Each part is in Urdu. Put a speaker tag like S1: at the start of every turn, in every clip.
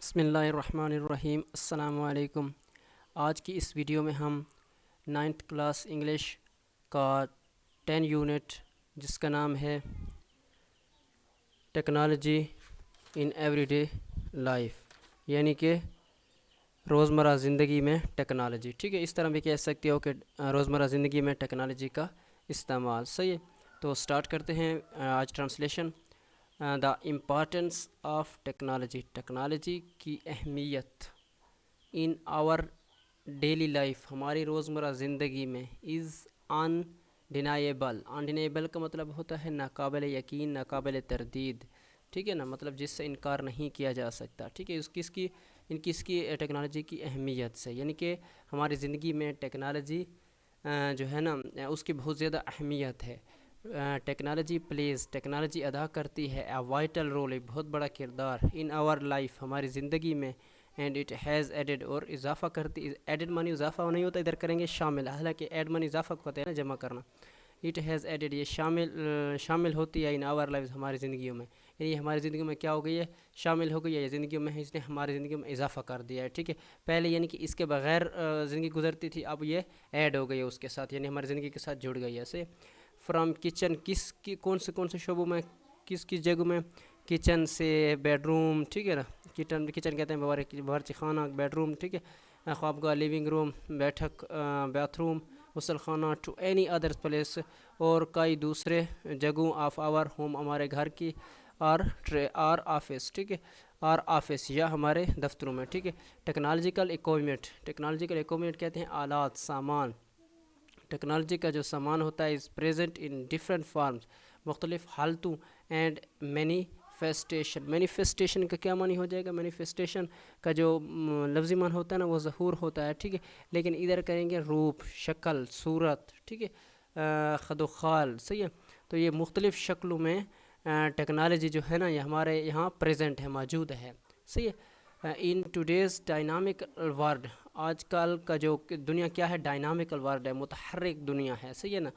S1: بسم اللہ الرحمن الرحیم، السلام علیکم۔ آج کی اس ویڈیو میں ہم 9th کلاس انگلش کا 10 یونٹ جس کا نام ہے technology in every day life, یعنی کہ روزمرہ زندگی میں ٹیکنالوجی، ٹھیک ہے، اس طرح بھی کہہ سکتے ہو کہ روزمرہ زندگی میں ٹیکنالوجی کا استعمال، صحیح ہے۔ تو سٹارٹ کرتے ہیں آج translation. The importance of technology, technology کی اہمیت ان آور ڈیلی لائف، ہماری روزمرہ زندگی میں، از ان ڈینائیبل۔ ان ڈینائیبل کا مطلب ہوتا ہے ناقابل یقین، ناقابل تردید، ٹھیک ہے نا، مطلب جس سے انکار نہیں کیا جا سکتا، ٹھیک ہے۔ کس کی ٹیکنالوجی کی اہمیت سے، یعنی کہ ہماری زندگی میں ٹیکنالوجی جو ہے نا اس کی بہت زیادہ اہمیت ہے۔ ٹیکنالوجی ادا کرتی ہے اے وائٹل رول، ایک بہت بڑا کردار ان آور لائف، ہماری زندگی میں، اینڈ اٹ ہیز ایڈڈ، اور اضافہ کرتی، ایڈڈ مانی اضافہ نہیں ہوتا، ادھر کریں گے شامل، حالانکہ ایڈ مانی اضافہ کو ہوتا ہے نا، جمع کرنا۔ اٹ ہیز ایڈڈ، یہ شامل ہوتی ہے ان آور لائف، ہماری زندگیوں میں، یعنی ہماری زندگیوں میں کیا ہو گئی ہے، شامل ہو گئی ہے، یہ زندگیوں میں اس نے ہماری زندگیوں میں اضافہ کر دیا ہے، ٹھیک ہے۔ پہلے یعنی کہ اس کے بغیر زندگی گزرتی تھی، اب یہ ایڈ ہو گئی ہے اس کے ساتھ، یعنی ہماری زندگی کے ساتھ جڑ گئی ہے ایسے۔ فرام کچن، کون سے شعبوں میں، کس جگہ میں، کچن سے بیڈ روم، ٹھیک ہے نا، کچن کہتے ہیں باورچی خانہ، بیڈ روم، ٹھیک ہے، خوابگاہ، لیونگ روم، بیٹھک، باتھ روم، غسل خانہ، ٹو اینی ادر پلیس، اور کئی دوسرے جگہوں آف آور ہوم، ہمارے گھر کی، اور آفس، ٹھیک ہے، اور آفس یا ہمارے دفتروں میں، ٹھیک ہے۔ ٹیکنالوجیکل اکوپمنٹ کہتے ہیں آلات، سامان۔ ٹیکنالوجی کا جو سامان ہوتا ہے is present in different forms, مختلف حالتوں، اینڈ مینیفیسٹیشن کا کیا معنی ہو جائے گا، مینیفیسٹیشن کا جو لفظی معنی ہوتا ہے نا وہ ظہور ہوتا ہے، ٹھیک ہے، لیکن ادھر کریں گے روپ، شکل، صورت، ٹھیک ہے، خد و خال، صحیح ہے۔ تو یہ مختلف شکلوں میں ٹیکنالوجی جو ہے نا یہ ہمارے یہاں پریزنٹ ہے، موجود ہے، صحیح ہے۔ ان ٹوڈیز ڈائنامکل ورلڈ، آج کل کا جو دنیا کیا ہے، ڈائنامکل ورلڈ ہے، متحرک دنیا ہے، صحیح ہے نا،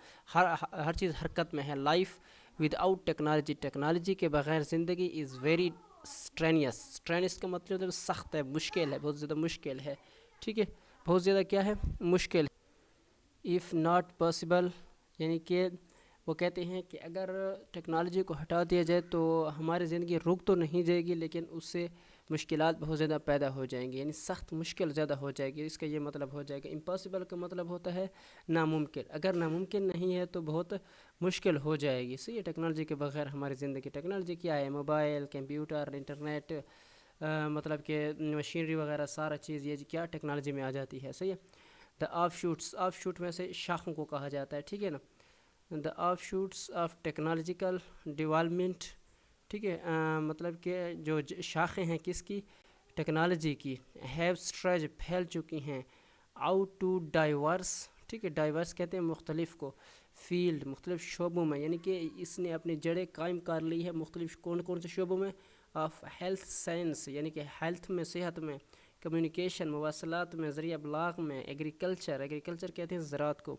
S1: ہر چیز حرکت میں ہے۔ Life with out technology, technology کے بغیر زندگی از ویری اسٹرینیس کا مطلب سخت ہے، مشکل ہے، بہت زیادہ مشکل ہے، ٹھیک ہے، بہت زیادہ کیا ہے، مشکل ہے۔ اف ناٹ پاسبل، یعنی کہ وہ کہتے ہیں کہ اگر ٹیکنالوجی کو ہٹا دیا جائے تو ہماری زندگی رک تو نہیں جائے گی، لیکن اس سے مشکلات بہت زیادہ پیدا ہو جائیں گی، یعنی سخت مشکل زیادہ ہو جائے گی، اس کا یہ مطلب ہو جائے گا۔ امپاسبل کا مطلب ہوتا ہے ناممکن، اگر ناممکن نہیں ہے تو بہت مشکل ہو جائے گی، صحیح ہے۔ ٹیکنالوجی کے بغیر ہماری زندگی، ٹیکنالوجی کیا ہے، موبائل، کمپیوٹر، انٹرنیٹ، مطلب کہ مشینری وغیرہ، سارا چیز یہ کیا ٹیکنالوجی میں آ جاتی ہے، صحیح ہے۔ دا آف شوٹ میں سے شاخوں کو کہا جاتا ہے، ٹھیک ہے نا۔ The of shoots of technological development, ٹھیک ہے، مطلب کہ جو شاخیں ہیں کس کی، ٹیکنالوجی کی، ہیو اسٹریج، پھیل چکی ہیں، آؤٹ ٹو ڈائیورس، ٹھیک ہے، ڈائیورس کہتے ہیں مختلف کو، فیلڈ، مختلف شعبوں میں، یعنی کہ اس نے اپنی جڑیں قائم کر لی ہے مختلف کون سے شعبوں میں، آف ہیلتھ سائنس، یعنی کہ ہیلتھ میں، صحت میں، کمیونیکیشن، مواصلات میں، ذریعہ ابلاغ میں، ایگریکلچر کہتے ہیں زراعت کو،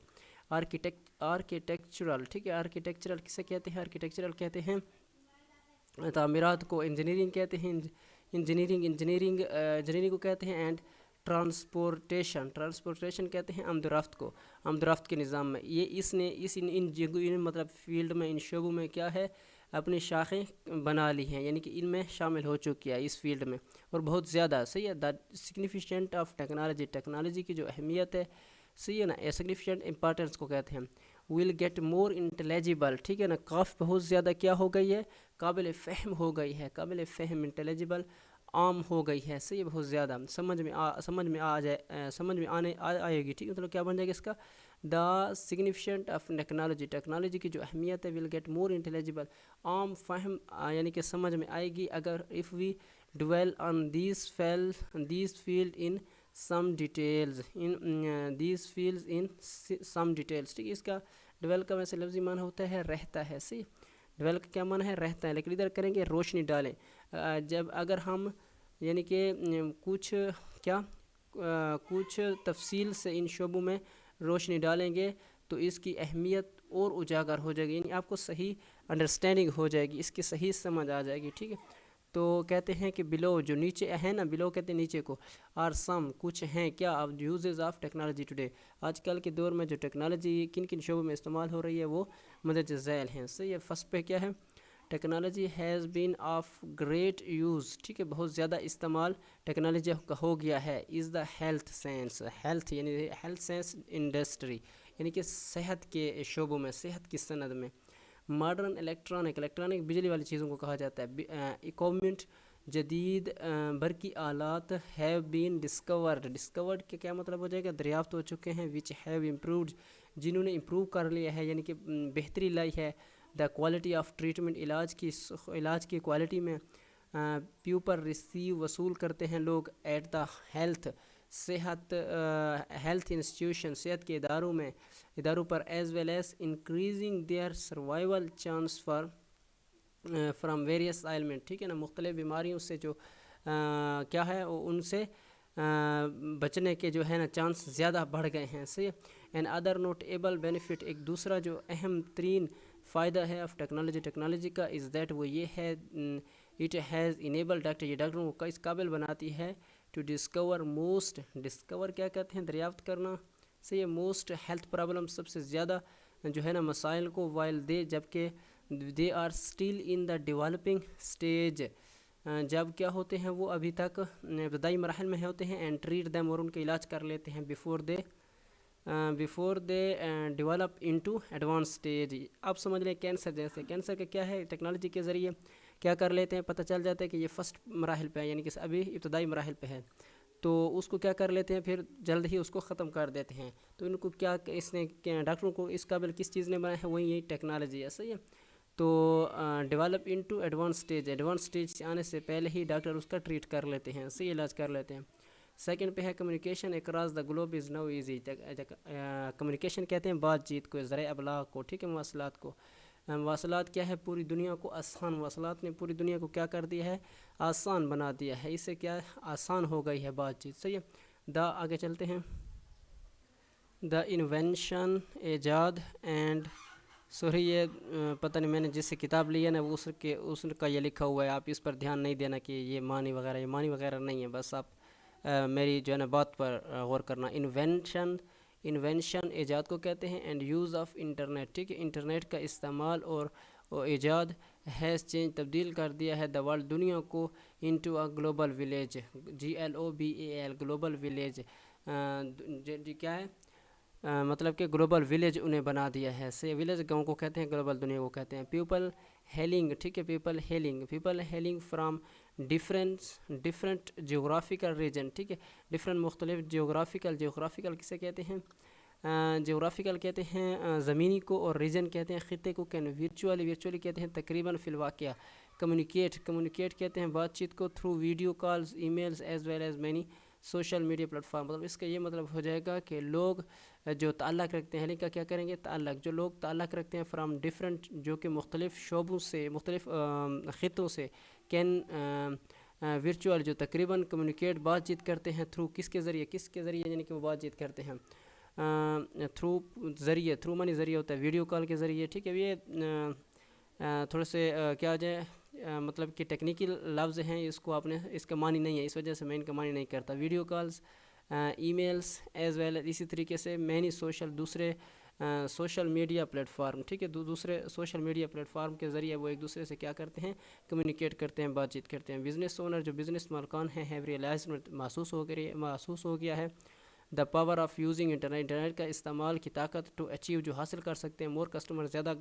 S1: آرکیٹیکچرل، ٹھیک ہے، آرکیٹیکچرل کسے کہتے ہیں، آرکیٹیکچرل کہتے ہیں تعمیرات کو، انجینئرنگ کہتے ہیں، انجینئرنگ کو کہتے ہیں، اینڈ ٹرانسپورٹیشن کہتے ہیں آمد و رفت کو، آمد و رفت کے نظام میں، یہ اس نے ان جگہوں مطلب فیلڈ میں، ان شعبوں میں کیا ہے، اپنی شاخیں بنا لی ہیں، یعنی کہ ان میں شامل ہو چکی ہے اس فیلڈ میں، اور بہت زیادہ، صحیح ہے۔ The significant of technology, technology کی جو اہمیت ہے، صحیح ہے نا، سگنیفیکینٹ امپارٹینس کو کہتے ہیں۔ ول گیٹ مور انٹیلیجیبل، ٹھیک ہے نا، کافی بہت زیادہ کیا ہو گئی ہے، قابل فہم ہو گئی ہے، قابل فہم، انٹیلیجیبل، عام ہو گئی ہے، صحیح، بہت زیادہ سمجھ میں آئے گی، ٹھیک ہے، مطلب کیا بن جائے گا اس کا، the significant of technology, technology کی جو اہمیت ہے، ول گیٹ مور انٹیلیجیبل، عام فہم، یعنی کہ سمجھ میں آئے گی، اگر if we dwell on these field in some details, ٹھیک ہے، اس کا ڈویل کا ویسے لفظی معنی ہوتا ہے رہتا ہے، صحیح، ڈویل کا کیا معنی ہے، رہتا ہے، لیکن ادھر کریں گے روشنی ڈالیں، جب اگر ہم یعنی کہ کچھ تفصیل سے ان شعبوں میں روشنی ڈالیں گے تو اس کی اہمیت اور اجاگر ہو جائے گی، یعنی آپ کو صحیح انڈرسٹینڈنگ ہو جائے گی، اس کی صحیح سمجھ آ جائے گی، ٹھیک ہے۔ تو کہتے ہیں کہ بلو جو نیچے ہے نا، بلو کہتے ہیں نیچے کو، آر سم کچھ ہیں کیا اب یوزز آف ٹیکنالوجی ٹوڈے، آج کل کے دور میں جو ٹیکنالوجی کن کن شعبوں میں استعمال ہو رہی ہے وہ مندرجہ ذیل ہیں. صحیح ہے. فرسٹ پہ کیا ہے، technology has been of great use, ٹھیک ہے، بہت زیادہ استعمال ٹیکنالوجی کا ہو گیا ہے. از دا ہیلتھ سائنس، ہیلتھ یعنی ہیلتھ سائنس انڈسٹری یعنی کہ صحت کے شعبوں میں، صحت کی صنعت میں. ماڈرن الیکٹرانک بجلی والی چیزوں کو کہا جاتا ہے. اکوپمنٹ جدید برقی آلات ہیو بین ڈسکورڈ کے کیا مطلب ہو جائے گا، دریافت ہو چکے ہیں. وچ ہیو امپرووڈ جنہوں نے امپروو کر لیا ہے، یعنی کہ بہتری لائی ہے. دا کوالٹی آف ٹریٹمنٹ علاج کی کوالٹی میں. پیپل ریسیو وصول کرتے ہیں لوگ at the health health institution صحت کے اداروں پر as well as increasing their survival chance from various element, ٹھیک ہے نا، مختلف بیماریوں سے جو کیا ہے ان سے بچنے کے جو ہے نا چانس زیادہ بڑھ گئے ہیں. صحیح. این ادر نوٹیبل بینیفٹ، ایک دوسرا جو اہم ترین فائدہ ہے آف ٹیکنالوجی کا، از دیٹ وہ یہ ہے، اٹ ہیز انیبل یہ ڈاکٹروں کو اس قابل بناتی ہے ٹو ڈسکور کیا کہتے ہیں، دریافت کرنا. صحیح. موسٹ ہیلتھ پرابلم، سب سے زیادہ جو ہے نا مسائل کو، وائل جبکہ they are still in the developing stage, جب کیا ہوتے ہیں وہ ابھی تک ابتدائی مراحل میں ہوتے ہیں. اینڈ ٹریٹ دیم، اور ان کا علاج کر لیتے ہیں. Before they develop into advance stage. اب سمجھ لیں کینسر جیسے، کینسر کا کیا ہے، ٹیکنالوجی کے ذریعے کیا کر لیتے ہیں، پتہ چل جاتا ہے کہ یہ فرسٹ مراحل پہ ہے، یعنی کہ ابھی ابتدائی مراحل پہ ہے، تو اس کو کیا کر لیتے ہیں، پھر جلد ہی اس کو ختم کر دیتے ہیں. تو ان کو کیا اس نے ڈاکٹروں کو اس قابل کس چیز نے بنایا ہے، وہی یہی ٹیکنالوجی ہے. صحیح ہے. تو ڈیولپ انٹو ایڈوانس اسٹیج سے آنے سے پہلے ہی ڈاکٹر اس کا ٹریٹ کر لیتے ہیں، صحیح علاج کر لیتے ہیں. سیکنڈ پہ ہے communication across the globe is now easy. Communication کہتے ہیں بات چیت کو، ذرائع ابلاغ کو، ٹھیک ہے، مواصلات کو. مواصلات کیا ہے، پوری دنیا کو آسان، مواصلات نے پوری دنیا کو کیا کر دیا ہے، آسان بنا دیا ہے. اس سے کیا آسان ہو گئی ہے بات چیت. صحیح ہے. آگے چلتے ہیں. دا انوینشن ایجاد اینڈ یہ پتہ نہیں میں نے جس سے کتاب لی ہے نا اس کا یہ لکھا ہوا ہے، آپ اس پر دھیان نہیں دینا کہ یہ معنی وغیرہ نہیں ہے، بس آپ میری جو ہے نا بات پر غور کرنا. انوینشن ایجاد کو کہتے ہیں. اینڈ یوز آف انٹرنیٹ، ٹھیک ہے، انٹرنیٹ کا استعمال اور ایجاد ہیز چینج تبدیل کر دیا ہے دا ورلڈ دنیا کو into a global village. GLOBAL global village. جی کیا ہے مطلب کہ گلوبل ولیج انہیں بنا دیا ہے. سے ولیج گاؤں کو کہتے ہیں، گلوبل دنیا کو کہتے ہیں. پیپل ہیلنگ، ٹھیک ہے، people healing from different geographical region, ٹھیک ہے، ڈفرینٹ مختلف جغرافیکل کسے کہتے ہیں، جغرافیکل کہتے ہیں زمینی کو، اور ریجن کہتے ہیں خطے کو. کین ورچولی کہتے ہیں تقریباً فی الواقعہ. کمیونیکیٹ کہتے ہیں بات چیت کو، through video calls, emails, as well as many social media platform. مطلب اس کا یہ مطلب ہو جائے گا کہ لوگ جو تعلق رکھتے ہیں، کا کیا کریں گے، جو لوگ تعلق رکھتے ہیں فرام ڈفرینٹ، جو کہ مختلف شعبوں سے، مختلف خطوں سے، کین ورچوئل جو تقریباً کمیونیکیٹ بات چیت کرتے ہیں تھرو کس کے ذریعے یعنی کہ وہ بات چیت کرتے ہیں تھرو مانی ذریعہ ہوتا ہے ویڈیو کال کے ذریعے. ٹھیک ہے. یہ تھوڑے سے کیا ہو جائے مطلب کہ ٹیکنیکل لفظ ہیں، اس کو آپ نے اس کا معنی نہیں ہے، اس وجہ سے میں ان کا معنی نہیں کرتا. Video calls, emails, as well اسی طریقے سے مینی دوسرے سوشل میڈیا پلیٹ فارم، ٹھیک ہے، دوسرے سوشل میڈیا پلیٹ فارم کے ذریعے وہ ایک دوسرے سے کیا کرتے ہیں، کمیونیکیٹ کرتے ہیں، بات چیت کرتے ہیں. بزنس اونر، جو بزنس مالکان ہیں، ہیو ریئلائزڈ محسوس ہو گیا ہے the power of using internet کا استعمال کی طاقت، ٹو اچیو جو حاصل کر سکتے ہیں مور کسٹمر، زیادہ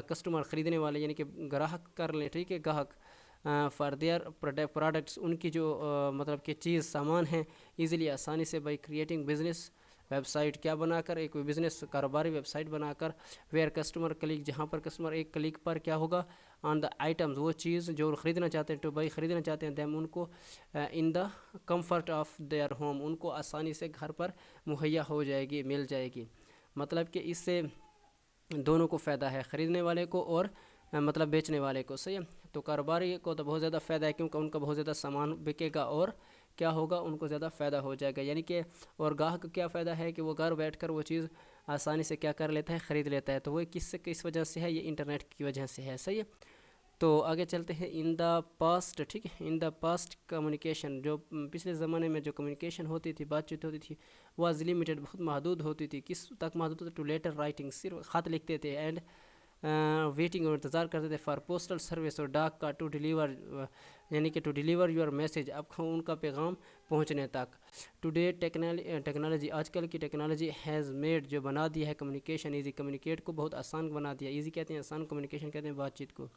S1: کسٹمر خریدنے والے، یعنی کہ گراہک کر لیں، ٹھیک ہے، گاہک فار دیئر پروڈکٹس، ان کی جو مطلب کہ چیز سامان ہیں، ایزیلی آسانی سے، by creating business website, کیا بنا کر، ایک بزنس کاروباری ویب سائٹ بنا کر، ویئر کسٹمر کلک، جہاں پر کسٹمر ایک کلک پر کیا ہوگا، آن دا آئٹمز، وہ چیز جو خریدنا چاہتے ہیں، ٹو بائی خریدنا چاہتے ہیں، دیم ان کو in the comfort of their home, ان کو آسانی سے گھر پر مہیا ہو جائے گی، مل جائے گی. مطلب کہ اس سے دونوں کو فائدہ ہے، خریدنے والے کو اور مطلب بیچنے والے کو. صحیح ہے. تو کاروباری کو تو بہت زیادہ فائدہ ہے، کیونکہ ان کا بہت زیادہ سامان بکے گا اور کیا ہوگا، ان کو زیادہ فائدہ ہو جائے گا. یعنی کہ اور گاہک کو کیا فائدہ ہے کہ وہ گھر بیٹھ کر وہ چیز آسانی سے کیا کر لیتا ہے، خرید لیتا ہے. تو وہ کس وجہ سے ہے، یہ انٹرنیٹ کی وجہ سے ہے. صحیح ہے. تو آگے چلتے ہیں ان دا پاسٹ. ٹھیک ہے, ان دا پاسٹ کمیونیکیشن, جو پچھلے زمانے میں جو کمیونیکیشن ہوتی تھی, بات چیت ہوتی تھی, واز لمیٹڈ, بہت محدود ہوتی تھی. کس تک محدود ہوتی؟ ٹو لیٹر رائٹنگ, صرف خط لکھتے تھے. اینڈ ویٹنگ, اور انتظار کرتے تھے, فار پوسٹل سروس, اور ڈاک کا, ٹو ڈیلیور, یعنی کہ ٹو ڈیلیور یور میسیج, اب ان کا پیغام پہنچنے تک. ٹوڈے ٹیکنالوجی, آج کل کی ٹیکنالوجی ہیز میڈ, جو بنا دیا ہے کمیونیکیشن ایزی, کمیونیکیٹ کو بہت آسان بنا دیا. ایزی کہتے ہیں آسان, کمیونیکیشن کہتے ہیں بات چیت کو.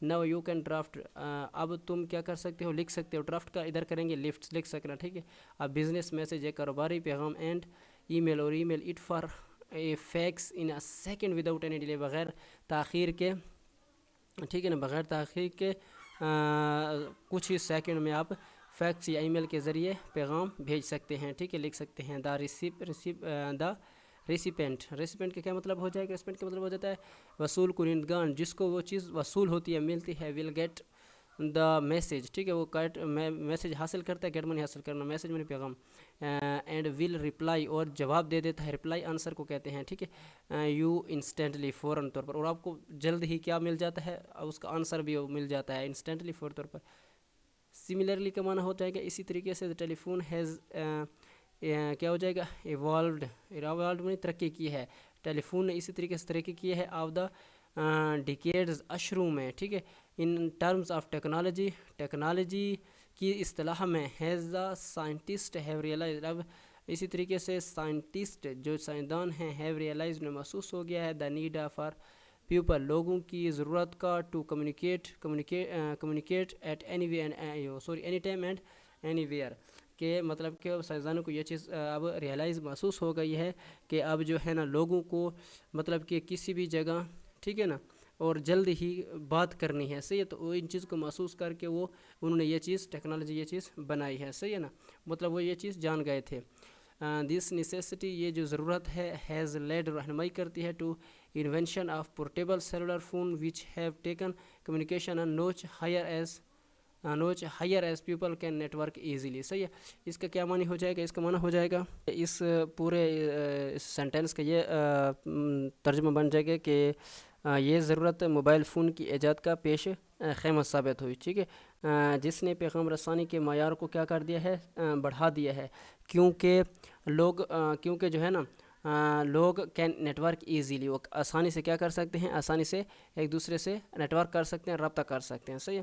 S1: نو یو کین ڈرافٹ, اب تم کیا کر سکتے ہو, لکھ سکتے ہو. ڈرافٹ کا ادھر کریں گے لفٹ, لکھ سکنا. ٹھیک ہے, اب بزنس میسیج, ایک کاروباری پیغام. اینڈ ای میل, اور email. It for a fax in a second without any delay, بغیر تاخیر کے. ٹھیک ہے نا, بغیر تاخیر کے کچھ ہی سیکنڈ میں آپ فیکس یا ای میل کے ذریعے پیغام بھیج سکتے ہیں. ٹھیک ہے, لکھ سکتے ہیں. دا ریسیپینٹ, ریسیپینٹ کا کیا مطلب ہو جائے گا؟ ریسیپینٹ کا مطلب ہو جاتا ہے وصول کنندگان, جس کو وہ چیز وصول ہوتی ہے, ملتی ہے. ول گیٹ دا میسیج, ٹھیک ہے, وہ میسیج حاصل کرتا ہے. گیٹ منی حاصل کرنا, میسیج منی پیغام. اینڈ ول رپلائی, اور جواب دے دیتا ہے. رپلائی آنسر کو کہتے ہیں. ٹھیک ہے, یو انسٹنٹلی, فوراً طور پر, اور آپ کو جلد ہی کیا مل جاتا ہے, اس کا آنسر بھی مل جاتا ہے انسٹنٹلی, فوری طور پر. سملرلی کا معنی ہوتا ہے کہ اسی طریقے سے ٹیلی فون ہیز کیا ہو جائے گا, ایوالوڈ میں ترقی کی ہے. ٹیلی فون نے اسی طریقے سے ترقی کی ہے آف دا ڈیکیڈز, اشروں میں. ٹھیک ہے, in terms of technology, technology کی اصطلاح میں. Has the scientist have realise, اب اسی طریقے سے سائنٹسٹ, جو سائنسدان ہیں, ہیو ریئلائز, نے محسوس ہو گیا ہے, دا نیڈ فار پیپل, لوگوں کی ضرورت کا, to communicate at any time and anywhere, کہ مطلب کہ سائنسدانوں کو یہ چیز اب ریئلائز محسوس ہو گئی ہے کہ اب جو ہے نا لوگوں کو مطلب کہ کسی بھی جگہ, ٹھیک ہے نا, اور جلد ہی بات کرنی ہے. صحیح ہے, تو وہ ان چیز کو محسوس کر کے انہوں نے یہ چیز, ٹیکنالوجی یہ چیز بنائی ہے. صحیح ہے نا, مطلب وہ یہ چیز جان گئے تھے. دس نیسیسٹی, یہ جو ضرورت ہے, ہیز لیڈ, رہنمائی کرتی ہے, to invention of portable cellular phone which have taken communication notch higher as people can network easily. صحیح ہے, اس کا کیا معنی ہو جائے گا؟ اس کا معنی ہو جائے گا, اس پورے سینٹینس کا یہ ترجمہ بن جائے گا کہ یہ ضرورت موبائل فون کی ایجاد کا پیش خیمہ ثابت ہوئی. ٹھیک ہے, جس نے پیغام رسانی کے معیار کو کیا کر دیا ہے, بڑھا دیا ہے. کیونکہ جو ہے نا, لوگ کین نیٹ ورک ایزیلی, وہ آسانی سے کیا کر سکتے ہیں, آسانی سے ایک دوسرے سے نیٹ ورک کر سکتے ہیں, رابطہ کر سکتے ہیں. صحیح ہے,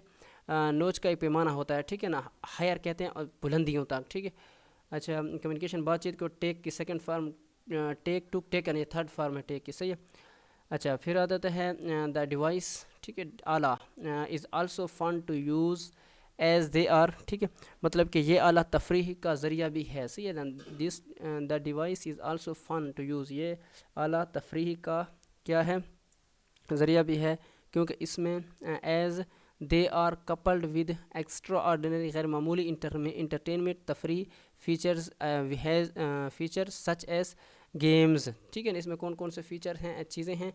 S1: نوچ کا ایک پیمانہ ہوتا ہے. ٹھیک ہے نا, ہائر کہتے ہیں بلندیوں تک. ٹھیک ہے, اچھا, کمیونیکیشن بات چیت کو ٹیک کی second form, tech to taken, یہ تھرڈ فارم ہے ٹیک کی. صحیح ہے, اچھا, پھر آ جاتا ہے دا ڈیوائس. ٹھیک ہے, آلہ is also fun to use as they are. ٹھیک ہے, مطلب کہ یہ آلہ تفریح کا ذریعہ بھی ہے. صحیح ہے, this the device is also fun to use, یہ آلہ تفریح کا کیا ہے, ذریعہ بھی ہے, کیونکہ اس میں as they are coupled with extraordinary, غیر معمولی انٹرٹینمنٹ, تفریح فیچر سچ ایز گیمز. ٹھیک ہے نا, اس میں کون کون سے فیچر ہیں, چیزیں ہیں,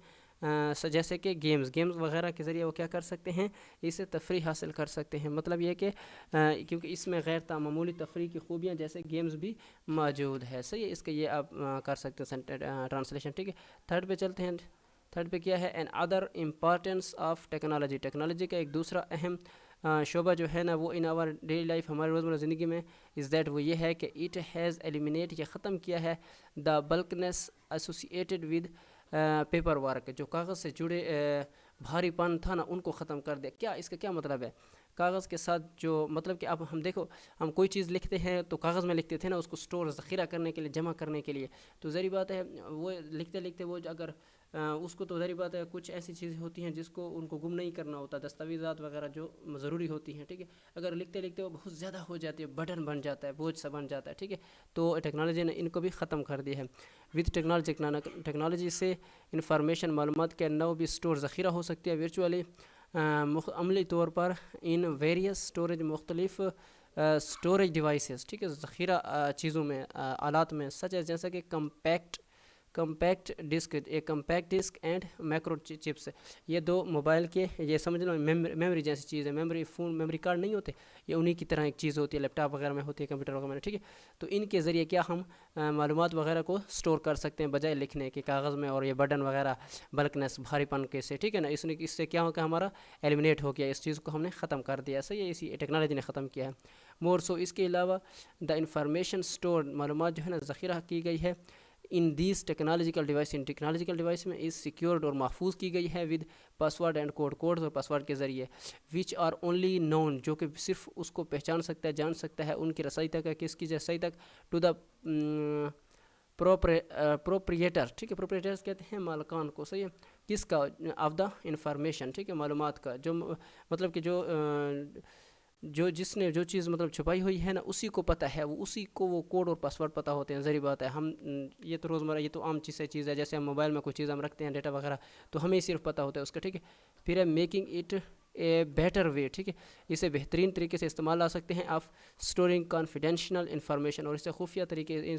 S1: جیسے کہ گیمز وغیرہ کے ذریعے وہ کیا کر سکتے ہیں, اسے تفریح حاصل کر سکتے ہیں. مطلب یہ کہ کیونکہ اس میں غیر معمولی تفریح کی خوبیاں جیسے گیمز بھی موجود ہے. صحیح ہے, اس کے یہ آپ کر سکتے ہیں ٹرانسلیشن. ٹھیک ہے, تھرڈ پہ چلتے ہیں. تھرڈ پہ کیا ہے, another importance of technology, technology کا ایک دوسرا اہم شعبہ جو ہے نا, وہ ان آور ڈیلی لائف, ہمارے روزمرہ زندگی میں, از دیٹ, وہ یہ ہے کہ اٹ ہیز ایلیمینیٹ, یہ ختم کیا ہے, دا بلکنیس ایسوسیٹیڈ ود پیپر ورک, جو کاغذ سے جڑے بھاری پن تھا نا, ان کو ختم کر دیا. کیا اس کا کیا مطلب ہے, کاغذ کے ساتھ جو مطلب کہ اب ہم دیکھو, ہم کوئی چیز لکھتے ہیں تو کاغذ میں لکھتے تھے نا, اس کو سٹور, ذخیرہ کرنے کے لیے, جمع کرنے کے لیے. تو ظاہری بات ہے وہ لکھتے وہ اگر اس کو, تو ظاہری بات ہے کچھ ایسی چیزیں ہوتی ہیں جس کو ان کو گم نہیں کرنا ہوتا, دستاویزات وغیرہ جو ضروری ہوتی ہیں. ٹھیک ہے, اگر لکھتے وہ بہت زیادہ ہو جاتی ہے, برڈن بن جاتا ہے, بوجھ سا بن جاتا ہے. ٹھیک ہے, تو ٹیکنالوجی نے ان کو بھی ختم کر دیا ہے. وتھ ٹیکنالوجی سے انفارمیشن, معلومات کے نو بھی سٹور, ذخیرہ ہو سکتی ہے ورچولی, عملی طور پر, ان ویریس سٹوریج, مختلف سٹوریج ڈیوائسز. ٹھیک ہے, ذخیرہ چیزوں میں, آلات میں, سچ ہے جیسا کہ کمپیکٹ کمپیکٹ ڈسک، ایک compact disk and macro chips. یہ دو موبائل کے، یہ سمجھ لو میموری جیسی چیز ہے. میموری کارڈ نہیں ہوتے، یہ انہی کی طرح ایک چیز ہوتی ہے، لیپ ٹاپ وغیرہ میں ہوتی ہے، کمپیوٹر وغیرہ میں. ٹھیک ہے، تو ان کے ذریعے کیا ہم معلومات وغیرہ کو سٹور کر سکتے ہیں بجائے لکھنے کے کاغذ میں. اور یہ بٹن وغیرہ بلکنس بھاری پن کے سے، ٹھیک ہے نا، اس سے کیا ہوگا، ہمارا ایلیمنیٹ ہو گیا، اس چیز کو ہم نے ختم کر دیا. صحیح ہے، اسی ٹیکنالوجی نے ختم کیا ہے. مور سو اس کے علاوہ دا انفارمیشن اسٹور، معلومات جو ہے نا ذخیرہ کی گئی ہے in these technological device, in technological device میں از سیکیورڈ اور محفوظ کی گئی ہے ود پاسورڈ اینڈ کوڈز اور پاسورڈ کے ذریعے. وچ آر اونلی نون، جو کہ صرف اس کو پہچان سکتا ہے، جان سکتا ہے، ان کی رسائی تک ہے، کس کی رسائی تک، ٹو دا پروپریٹر. ٹھیک ہے، پروپریٹرز کہتے ہیں مالکان کو. صحیح ہے، کس کا، آف دا انفارمیشن. ٹھیک ہے، معلومات کا، جو مطلب کہ جو جس نے جو چیز مطلب چھپائی ہوئی ہے نا، اسی کو پتہ ہے، وہ اسی کو وہ کوڈ اور پاسورڈ پتہ ہوتے ہیں. ظاہر بات ہے، ہم یہ تو روزمرہ، یہ تو عام چیز ہے، جیسے ہم موبائل میں کوئی چیز ہم رکھتے ہیں ڈیٹا وغیرہ، تو ہمیں صرف پتہ ہوتا ہے اس کا. ٹھیک ہے، پھر ہے making it a better way. ٹھیک ہے، اسے بہترین طریقے سے استعمال لا سکتے ہیں آف اسٹورنگ کانفیڈینشیل انفارمیشن، اور اسے خفیہ طریقے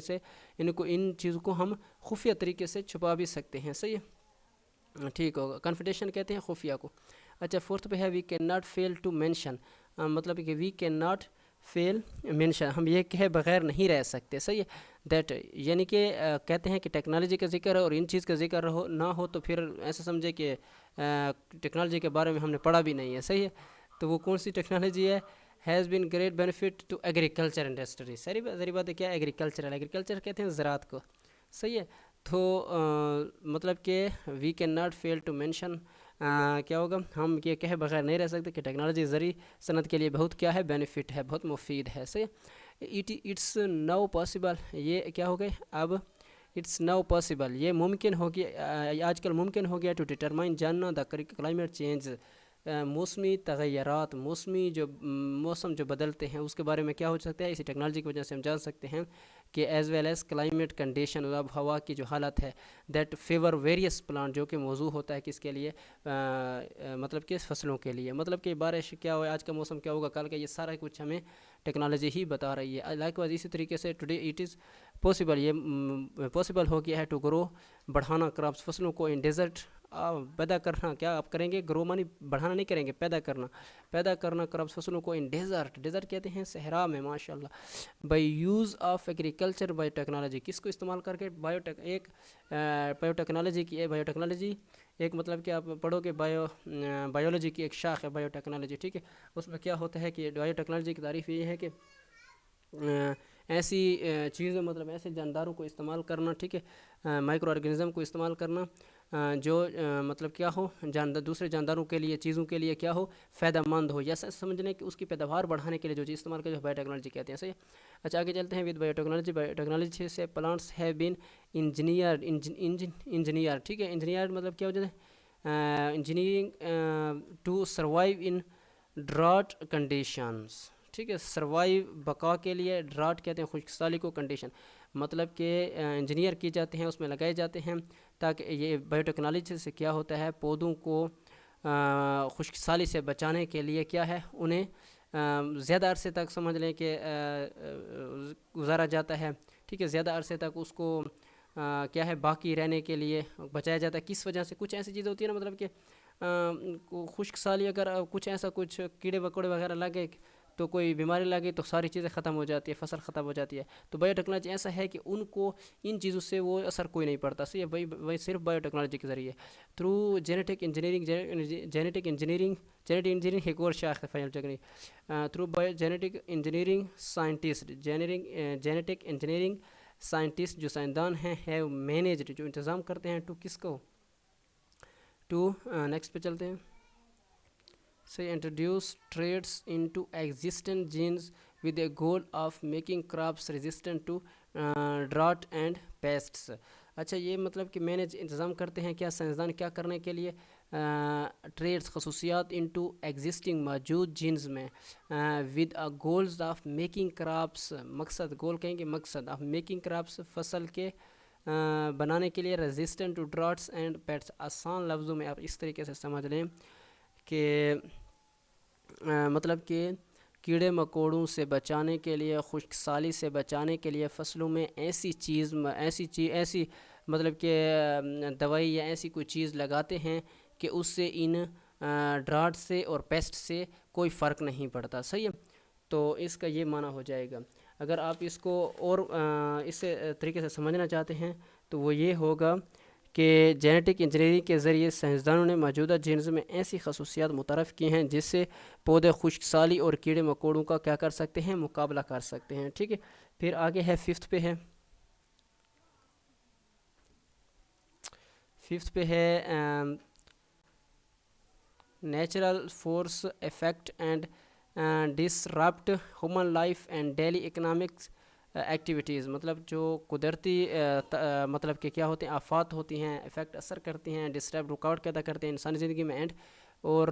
S1: ان چیزوں کو ہم خفیہ طریقے سے چھپا بھی سکتے ہیں. صحیح ہے، ٹھیک ہوگا، کانفیڈینشیل کہتے ہیں خفیہ کو. اچھا، فورتھ پہ ہے we can not fail to mention, مطلب کہ we can not fail mention, ہم یہ کہے بغیر نہیں رہ سکتے. صحیح ہے، دیٹ یعنی کہ کہتے ہیں کہ ٹیکنالوجی کا ذکر ہے اور ان چیز کا ذکر نہ ہو تو پھر ایسا سمجھے کہ ٹیکنالوجی کے بارے میں ہم نے پڑھا بھی نہیں ہے. صحیح ہے، تو وہ کون سی ٹیکنالوجی ہے؟ Has been great benefit to agriculture industry. ساری بات ہے، کیا ایگریکلچر کہتے ہیں زراعت کو. صحیح ہے، تو مطلب کہ we can not fail to mention, کیا ہوگا، ہم یہ کہے بغیر نہیں رہ سکتے کہ ٹیکنالوجی زرعی صنعت کے لیے بہت کیا ہے، بینیفٹ ہے، بہت مفید ہے. صحیح، اٹس ناؤ پاسبل، یہ کیا ہو گئے اب، اٹس ناؤ پاسبل، یہ ممکن ہو گیا، آج کل ممکن ہو گیا، ٹو ڈٹرمائن، جاننا، دا کلائمیٹ چینج، موسمی تغیرات، موسم جو بدلتے ہیں اس کے بارے میں کیا ہو سکتا ہے، اسی ٹیکنالوجی کی وجہ سے ہم جان سکتے ہیں کہ as well as climate condition, اب ہوا کی جو حالت ہے، دیٹ فیور ویریس پلانٹ، جو کہ موضوع ہوتا ہے کس کے لیے، مطلب کہ فصلوں کے لیے. مطلب کہ بارش کیا ہو، آج کا موسم کیا ہوگا کل کا، یہ سارا کچھ ہمیں ٹیکنالوجی ہی بتا رہی ہے. لائک واز اسی طریقے سے ٹوڈے اٹ از پاسبل، یہ پاسبل ہو گیا ہے ٹو گرو، بڑھانا، کراپس، فصلوں کو، ان ڈیزرٹ، پیدا کرنا. کیا آپ کریں گے، گرو مانی بڑھانا نہیں کریں گے، پیدا کرنا کراپس، فصلوں کو، ان ڈیزرٹ کہتے ہیں صحرا میں. ماشاء اللہ، by use of agriculture by technology, کس کو استعمال کر کے، بایو ٹیکنالوجی ایک مطلب کہ آپ پڑھو کہ بایولوجی کی ایک شاخ ہے بایو ٹیکنالوجی. ٹھیک ہے، اس میں کیا ہوتا ہے کہ بایو ٹیکنالوجی کی تعریف یہ ہے کہ ایسی چیزیں، مطلب ایسے جانداروں کو استعمال کرنا، ٹھیک ہے، مائکرو آرگنزم کو استعمال کرنا، جو مطلب کیا ہو، دوسرے جانداروں کے لیے، چیزوں کے لیے کیا ہو، فائدہ مند ہو، یا سمجھنے کہ اس کی پیداوار بڑھانے کے لیے جو چیز استعمال کرے، بایو ٹیکنالوجی کہتے ہیں. صحیح. اچھا، آگے چلتے ہیں. ود بایو ٹیکنالوجی سے پلانٹس ہیو بین انجینئر. ٹھیک ہے، انجینئر مطلب کیا ہو جاتا ہے، engineering to survive in drought conditions. ٹھیک ہے، سروائیو، بقا کے لیے، ڈراٹ کہتے ہیں خشک سالی کو، کنڈیشن مطلب کہ انجینئر کی جاتے ہیں، اس میں لگائے جاتے ہیں تاکہ یہ بایو ٹیکنالوجی سے کیا ہوتا ہے، پودوں کو خشک سالی سے بچانے کے لیے کیا ہے، انہیں زیادہ عرصے تک سمجھ لیں کہ گزارا جاتا ہے. ٹھیک ہے، زیادہ عرصے تک اس کو کیا ہے، باقی رہنے کے لیے بچایا جاتا ہے. کس وجہ سے، کچھ ایسی چیزیں ہوتی ہیں نا، مطلب کہ خشک سالی، اگر کچھ کیڑے وکوڑے وغیرہ لگے تو کوئی بیماری لگی تو ساری چیزیں ختم ہو جاتی ہے، فصل ختم ہو جاتی ہے. تو بایو ٹیکنالوجی ایسا ہے کہ ان چیزوں سے وہ اثر کوئی نہیں پڑتا. صحیح ہے، وہی صرف بایو ٹیکنالوجی کے ذریعے تھرو جینیٹک انجینئرنگ ایک اور شاخ ہے bio technology, through genetic engineering scientist, genetic engineering scientist جو سائنسدان ہیں، ہیو مینیجڈ، جو انتظام کرتے ہیں، ٹو کس کو، ٹو نیکسٹ پہ چلتے ہیں. سے introduce traits into existent genes with a goal of making crops resistant to drought and pests. اچھا، یہ مطلب کہ مینیج، انتظام کرتے ہیں، کیا سائنسدان کیا کرنے کے لیے، ٹریڈس، خصوصیات، انٹو ایگزسٹنگ، موجود جینز میں، with goals of making crops, مقصد، گول کہیں گے مقصد، آف میکنگ کراپس، فصل کے بنانے کے لیے، resistant to droughts and pastes. آسان لفظوں میں آپ اس طریقے سے سمجھ لیں کہ مطلب کہ کیڑے مکوڑوں سے بچانے کے لیے، خشک سالی سے بچانے کے لیے، فصلوں میں ایسی مطلب کہ دوائی یا ایسی کوئی چیز لگاتے ہیں کہ اس سے ان ڈراٹ سے اور پیسٹ سے کوئی فرق نہیں پڑتا. صحیح ہے. تو اس کا یہ معنی ہو جائے گا. اگر آپ اس کو اور اس سے طریقے سے سمجھنا چاہتے ہیں تو وہ یہ ہوگا کہ جینیٹک انجینئرنگ کے ذریعے سائنسدانوں نے موجودہ جینز میں ایسی خصوصیات متعارف کی ہیں جس سے پودے خشک سالی اور کیڑے مکوڑوں کا کیا کر سکتے ہیں, مقابلہ کر سکتے ہیں. ٹھیک ہے. پھر آگے ہے ففتھ پہ ہے natural force affect and disrupt human life and daily economics activities. مطلب جو قدرتی مطلب کہ کیا ہوتے ہیں, آفات ہوتی ہیں, افیکٹ اثر کرتی ہیں, ڈسٹرب رکاوٹ پیدا کرتے ہیں انسانی زندگی میں, اینڈ اور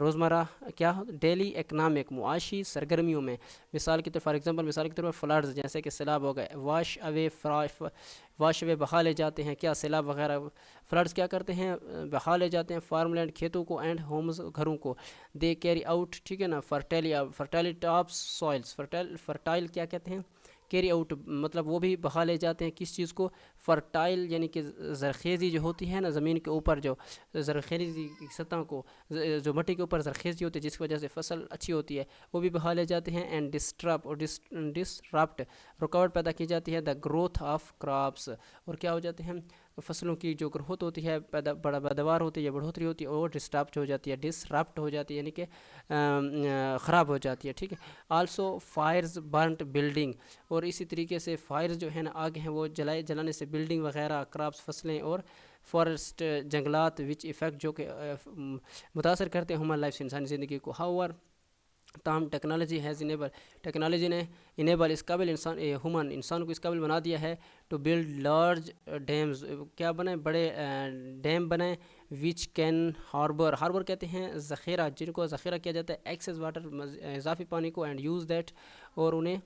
S1: روزمرہ کیا ڈیلی اکنامک معاشی سرگرمیوں میں. مثال کے طور فار ایگزامپل مثال کے طور پر فلڈز جیسے کہ سیلاب ہو گئے, واش اوے بہا لے جاتے ہیں, کیا سیلاب وغیرہ فلڈز کیا کرتے ہیں, بہا لے جاتے ہیں فارم لینڈ کھیتوں کو, اینڈ ہومز گھروں کو. دے کیری آؤٹ, ٹھیک ہے نا, فرٹیلٹی آف سوائلس, فرٹائل کیا کہتے ہیں, کیری آؤٹ مطلب وہ بھی بہا لے جاتے ہیں کس چیز کو, فرٹائل یعنی کہ زرخیزی جو ہوتی ہے نا زمین کے اوپر, جو زرخیزی کی سطح کو, جو مٹی کے اوپر زرخیزی ہوتی ہے جس کی وجہ سے فصل اچھی ہوتی ہے, وہ بھی بہا لے جاتے ہیں. اینڈ ڈسٹرپ اور ڈسرپٹ رکاوٹ پیدا کی جاتی ہے, دا گروتھ آف کراپس, اور کیا ہو جاتے ہیں فصلوں کی جو گروتھ ہوتی ہے, پیداوار ہوتی ہے, بڑھوتری ہوتی ہے, اور ڈسٹرپٹ ہو جاتی ہے, ڈسرپٹ ہو جاتی ہے یعنی کہ خراب ہو جاتی ہے. ٹھیک ہے. آلسو فائرز برنٹ بلڈنگ, اور اسی طریقے سے فائرز جو ہے نا آگ ہیں وہ جلانے سے بلڈنگ وغیرہ, کراپس فصلیں, اور فارسٹ جنگلات وچ افیکٹ جو کہ متاثر کرتے ہیں ہیومن لائف انسانی زندگی کو. ہاؤور تاہم ٹیکنالوجی ہیز انیبل, ٹیکنالوجی نے انیبل اس قابل انسان کو اس قابل بنا دیا ہے ٹو بلڈ لارج ڈیمز, کیا بنائیں بڑے ڈیم بنائیں, وچ کین ہاربر کہتے ہیں ذخیرہ, جن کو ذخیرہ کیا جاتا ہے ایکسیس واٹر اضافی پانی کو, اینڈ یوز دیٹ اور انہیں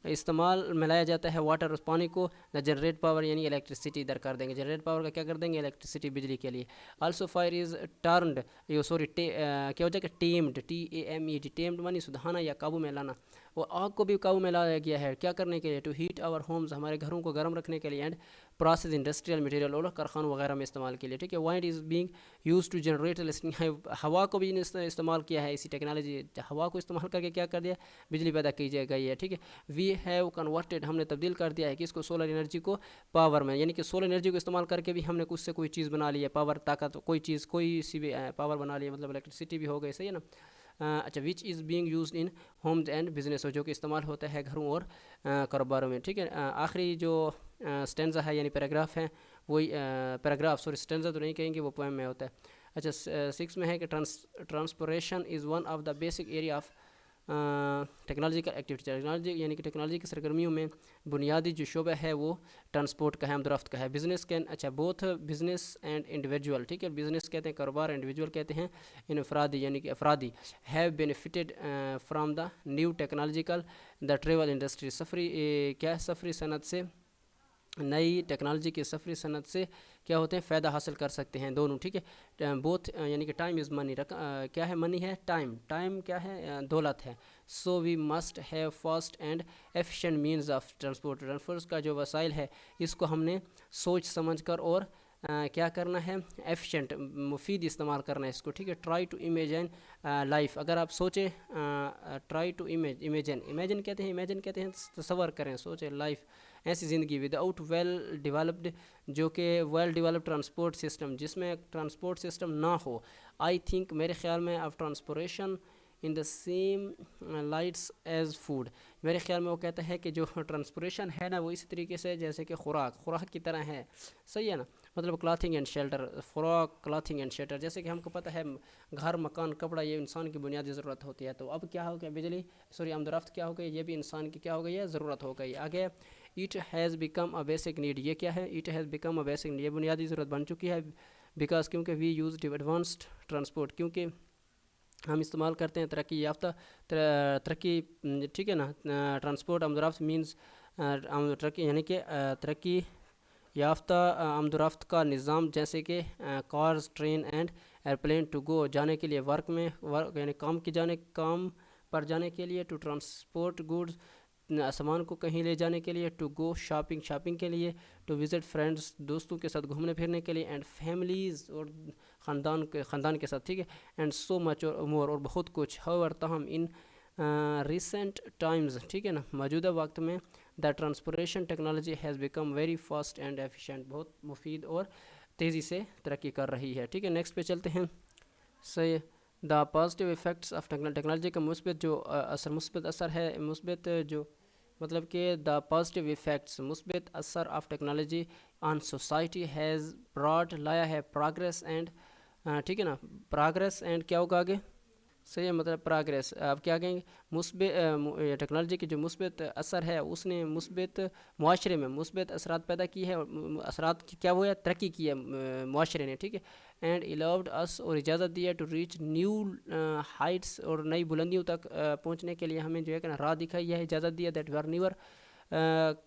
S1: استعمال میں لایا جاتا ہے واٹر اس پانی کو, نہ جنریٹ پاور یعنی الیکٹریسٹی ادھر کر دیں گے, جنریٹ پاور کا کیا کر دیں گے, الیکٹریسٹی بجلی کے لیے. آلسو فائر از ٹرنڈ کیا ہو جائے گا ٹیمڈ, TAMED, ٹیمڈ مانی سدھانا یا قابو میں لانا, وہ آگ کو بھی قابو میں لایا گیا ہے کیا کرنے کے لیے, ٹو ہیٹ آور ہومز, ہمارے گھروں کو گرم رکھنے کے لیے, اینڈ پروسیس انڈسٹریل مٹیریل اور کارخانوں وغیرہ میں استعمال کے لیے. ٹھیک ہے. Wind is being use to generate ہوا کو بھی استعمال کیا ہے اسی ٹیکنالوجی, ہوا کو استعمال کر کے کیا کر دیا, بجلی پیدا کی جائے گئی ہے. ٹھیک ہے. وی ہیو کنورٹیڈ, ہم نے تبدیل کر دیا ہے کہ اس کو سولر انرجی کو پاور میں, یعنی کہ سولر انرجی کو استعمال کر کے بھی ہم نے اس سے کوئی چیز بنا لی ہے, پاور طاقت کوئی چیز کوئی سی بھی پاور بنا لی ہے, مطلب الیکٹریسٹی بھی ہو گئی. صحیح ہے نا. اچھا, which is being used in homes and business, جو کہ استعمال ہوتا ہے گھروں اور کاروباروں میں. ٹھیک ہے. آخری جو اسٹینزا ہے یعنی پیراگراف ہے, وہی اسٹینزا تو نہیں کہیں گے, وہ پوئم میں ہوتا ہے. اچھا, 6 میں ہے کہ transportation is one of the basic area of technological activity, technology یعنی کہ ٹیکنالوجی کی سرگرمیوں میں بنیادی جو شعبہ ہے وہ ٹرانسپورٹ کا ہے, آمد و رفت کا ہے. بزنس کین, اچھا, بوتھ بزنس اینڈ انڈیویجول, ٹھیک ہے, بزنس کہتے ہیں کاروبار, انڈیویجول کہتے ہیں انفرادی یعنی کہ افرادی, have benefited from the new technological, the travel industry, سفری صنعت سے, نئی ٹیکنالوجی کی سفری صنعت سے کیا ہوتے ہیں فائدہ حاصل کر سکتے ہیں دونوں. ٹھیک ہے. بوتھ یعنی کہ ٹائم از منی, کیا ہے منی ہے, ٹائم کیا ہے دولت ہے. So we must have fast and efficient means of transport کا جو وسائل ہے اس کو ہم نے سوچ سمجھ کر اور کیا کرنا ہے, ایفیشینٹ مفید استعمال کرنا ہے اس کو. ٹھیک ہے. ٹرائی ٹو امیجن لائف, اگر آپ سوچیں, ٹرائی ٹو امیجن کہتے ہیں تصور کریں, سوچیں لائف ایسی زندگی ود آؤٹ ویل ڈیولپڈ, جو کہ ویل ڈیولپڈ ٹرانسپورٹ سسٹم, جس میں ٹرانسپورٹ سسٹم نہ ہو. آئی تھنک, میرے خیال میں, of transportation in the same lights as food, میرے خیال میں وہ کہتا ہے کہ جو ٹرانسپوریشن ہے نا وہ اسی طریقے سے جیسے کہ خوراک کی طرح ہے. صحیح ہے نا. مطلب کلاتھنگ اینڈ شیلٹر, خوراک, کلاتھنگ اینڈ شیلٹر, جیسے کہ ہم کو پتہ ہے گھر, مکان, کپڑا یہ انسان کی بنیادی ضرورت ہوتی ہے. تو اب کیا ہو گیا, بجلی آمد و رفت کیا ہو گئی, یہ بھی انسان کی کیا ہو گئی ہے, ضرورت ہو گئی. آگے it has become a basic need, یہ کیا ہے, it has become a basic need, یہ بنیادی ضرورت بن چکی ہے. بیکاز کیونکہ وی یوز ایڈوانسڈ ٹرانسپورٹ, کیونکہ ہم استعمال کرتے ہیں ترقی یافتہ, ٹھیک ہے نا, ٹرانسپورٹ آمد و رفت مینز ترقی یعنی کہ ترقی یافتہ آمد و رفت کا نظام, جیسے کہ cars, train and airplane, to go جانے کے لیے ورک یعنی کام پر جانے کے لیے, ٹو ٹرانسپورٹ گوڈز سامان کو کہیں لے جانے کے لیے، ٹو گو شاپنگ کے لیے، ٹو وزٹ فرینڈس دوستوں کے ساتھ گھومنے پھرنے کے لیے، اینڈ فیملیز اور خاندان کے ساتھ، ٹھیک ہے، اینڈ سو مچ اور مور اور بہت کچھ. ہاؤور تاہم ان ریسنٹ ٹائمز، ٹھیک ہے نا، موجودہ وقت میں the transportation technology has become very fast and efficient, بہت مفید اور تیزی سے ترقی کر رہی ہے. ٹھیک ہے، نیکسٹ پہ چلتے ہیں. صحیح. The positive effects of technology کا مثبت جو مثبت اثر ہے، مثبت جو مطلب کہ دا پازیٹیو افیکٹس مثبت اثر of technology on society has brought لایا ہے پروگریس اینڈ، ٹھیک ہے نا، پروگریس اینڈ کیا ہوگا آگے؟ صحیح ہے، مطلب پروگریس. آپ کیا کہیں گے؟ مثبت ٹیکنالوجی کی جو مثبت اثر ہے اس نے مثبت معاشرے میں مثبت اثرات پیدا کی ہے، اور اثرات کی کیا ہوا ہے؟ ترقی کی ہے معاشرے نے، ٹھیک ہے. اینڈ الاؤڈ اس اور اجازت دی ہے ٹو ریچ نیو ہائٹس اور نئی بلندیوں تک پہنچنے کے لیے ہمیں جو ہے کہ راہ دکھائی ہے، اجازت دی ہے، that we are never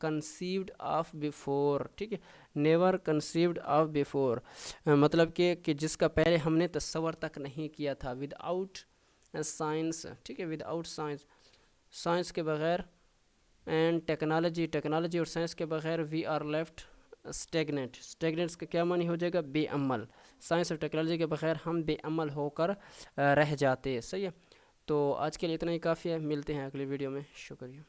S1: conceived of before, ٹھیک ہے، نیور کنسیوڈ آف بیفور، مطلب کہ جس کا پہلے ہم نے تصور تک نہیں کیا تھا. ود آؤٹ سائنس، ٹھیک ہے، ود آؤٹ سائنس کے بغیر، اینڈ ٹیکنالوجی اور سائنس کے بغیر، وی آر لیفٹ اسٹیگننٹس کا کیا معنی ہو جائے گا؟ بے عمل. سائنس اور ٹیکنالوجی کے بغیر ہم بے عمل ہو کر رہ جاتے. صحیح ہے. تو آج کے لیے اتنا ہی کافی ہے، ملتے ہیں اگلی ویڈیو میں. شکریہ.